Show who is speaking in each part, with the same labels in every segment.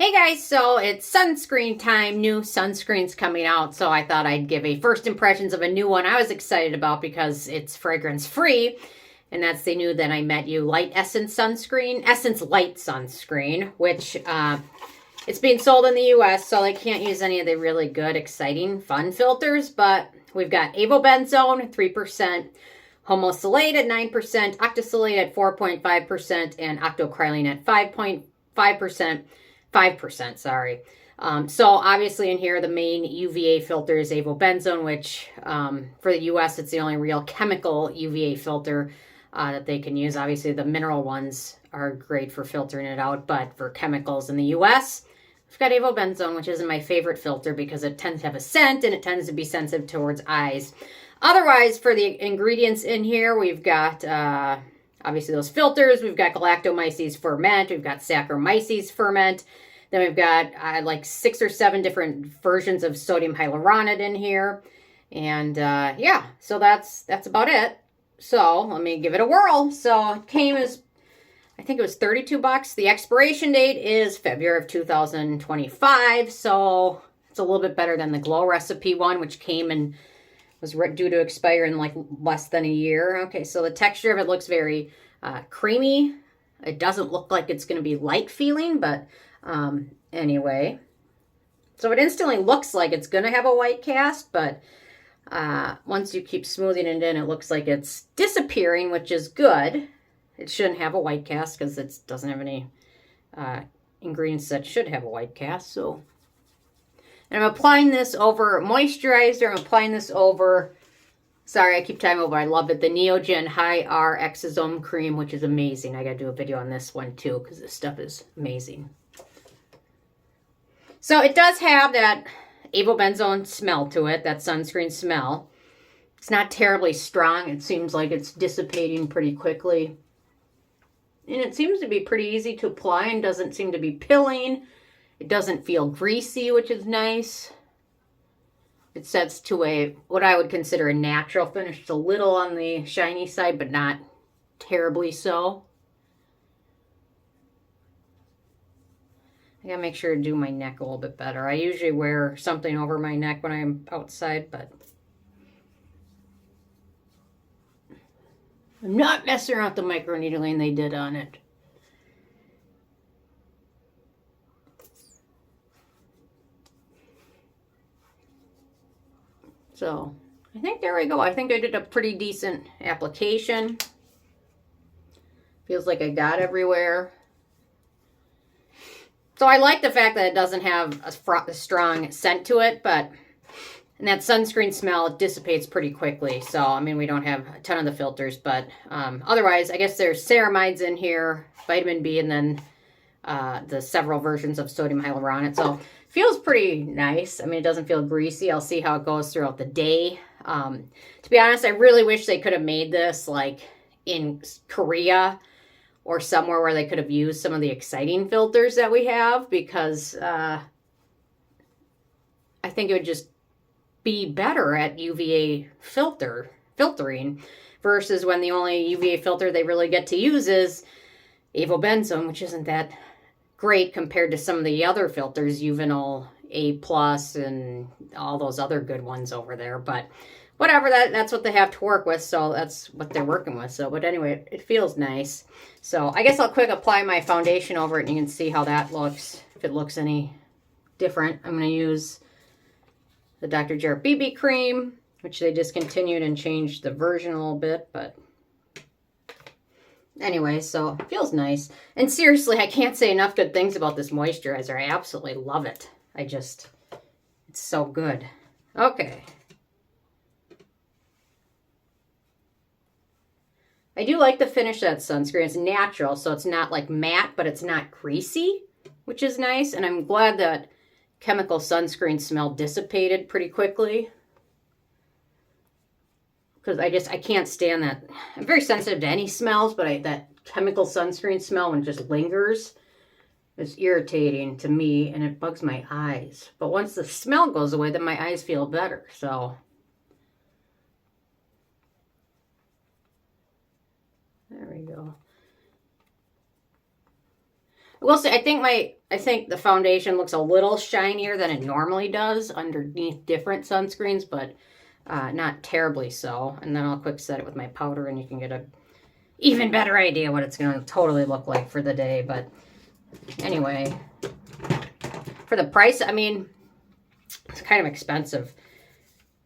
Speaker 1: Hey guys, so it's sunscreen time. New sunscreens coming out, so I thought I'd give a first impressions of a new one I was excited about because it's fragrance free, and that's the new Then I Met You Light Essence Sunscreen, Essence Light Sunscreen, which it's being sold in the US, so I can't use any of the really good, exciting, fun filters, but we've got Avobenzone, 3%, Homosalate at 9%, Octisalate at 4.5%, and Octocrylene at 5.5%. 5%, sorry. So obviously in here, the main UVA filter is Avobenzone, which for the US, it's the only real chemical UVA filter that they can use. Obviously, the mineral ones are great for filtering it out, but for chemicals in the US, we've got Avobenzone, which isn't my favorite filter because it tends to have a scent and it tends to be sensitive towards eyes. Otherwise, for the ingredients in here, we've got obviously those filters. We've got Galactomyces Ferment. We've got Saccharomyces Ferment. Then we've got like 6 or 7 different versions of sodium hyaluronate in here. And yeah, so that's about it. So let me give it a whirl. So it came as, I think it was $32. The expiration date is February of 2025. So it's a little bit better than the Glow Recipe one, which came and was due to expire in like less than a year. Okay, so the texture of it looks very creamy. It doesn't look like it's going to be light feeling, but anyway. So it instantly looks like it's going to have a white cast, but once you keep smoothing it in, it looks like it's disappearing, which is good. It shouldn't have a white cast because it doesn't have any ingredients that should have a white cast. So, and I'm applying this over moisturizer. I'm applying this over, sorry, I keep time over. I love it. The Neogen High R Exosome Cream, which is amazing. I got to do a video on this one too because this stuff is amazing. So it does have that Avobenzone smell to it, that sunscreen smell. It's not terribly strong. It seems like it's dissipating pretty quickly. And it seems to be pretty easy to apply and doesn't seem to be pilling. It doesn't feel greasy, which is nice. It sets to what I would consider a natural finish. It's a little on the shiny side, but not terribly so. I gotta make sure to do my neck a little bit better. I usually wear something over my neck when I'm outside, but I'm not messing around with the microneedling they did on it. So I think there we go. I think I did a pretty decent application. Feels like I got everywhere. So I like the fact that it doesn't have a strong scent to it, but and that sunscreen smell, it dissipates pretty quickly. So, I mean, we don't have a ton of the filters, but otherwise, I guess there's ceramides in here, vitamin B, and then the several versions of sodium hyaluronate. So feels pretty nice. I mean, it doesn't feel greasy. I'll see how it goes throughout the day. To be honest, I really wish they could have made this like in Korea or somewhere where they could have used some of the exciting filters that we have, because I think it would just be better at UVA filtering versus when the only UVA filter they really get to use is Avobenzone, which isn't that great compared to some of the other filters, Uvinol A+, and all those other good ones over there. But whatever, that's what they have to work with, so that's what they're working with. So, but anyway, it feels nice. So I guess I'll quick apply my foundation over it, and you can see how that looks, if it looks any different. I'm going to use the Dr. Jart BB cream, which they discontinued and changed the version a little bit, but anyway, so it feels nice. And seriously, I can't say enough good things about this moisturizer. I absolutely love it. It's so good. Okay. I do like the finish of that sunscreen. It's natural, so it's not like matte, but it's not greasy, which is nice. And I'm glad that chemical sunscreen smell dissipated pretty quickly, because I can't stand that. I'm very sensitive to any smells, but that chemical sunscreen smell, when it just lingers, is irritating to me, and it bugs my eyes. But once the smell goes away, then my eyes feel better. So there we go. will say, I think the foundation looks a little shinier than it normally does underneath different sunscreens, but not terribly so. And then I'll quick set it with my powder and you can get a even better idea what it's going to totally look like for the day. But anyway, for the price, I mean, it's kind of expensive.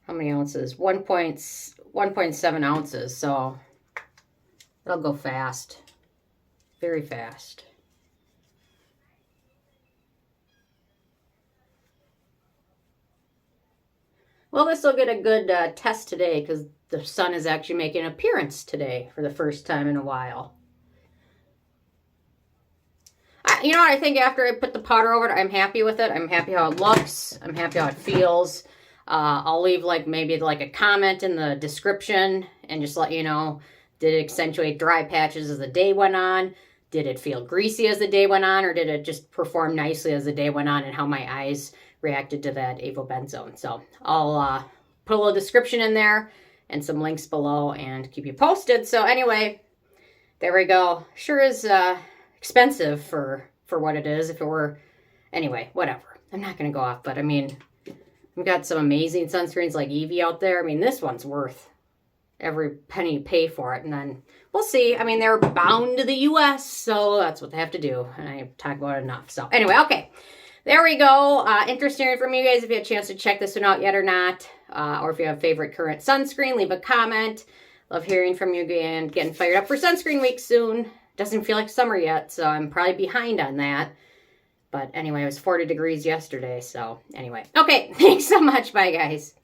Speaker 1: How many ounces? 1.7 ounces, so it'll go fast. Very fast. Well, this will get a good test today because the sun is actually making an appearance today for the first time in a while. You know what? I think after I put the powder over it, I'm happy with it. I'm happy how it looks. I'm happy how it feels. I'll leave maybe a comment in the description and just let you know, did it accentuate dry patches as the day went on? Did it feel greasy as the day went on? Or did it just perform nicely as the day went on, and how my eyes reacted to that Avobenzone? So I'll put a little description in there and some links below and keep you posted. So anyway, there we go. Sure is expensive for what it is. If it were, anyway, whatever. I'm not going to go off, but I mean, we've got some amazing sunscreens like Evie out there. I mean, this one's worth every penny you pay for it. And then we'll see. I mean, they're bound to the US, so that's what they have to do. And I talk about it enough. So anyway, okay. There we go. Interesting from you guys if you had a chance to check this one out yet or not. Or if you have a favorite current sunscreen, leave a comment. Love hearing from you again. Getting fired up for sunscreen week soon. Doesn't feel like summer yet, so I'm probably behind on that. But anyway, it was 40 degrees yesterday, so anyway. Okay, thanks so much. Bye, guys.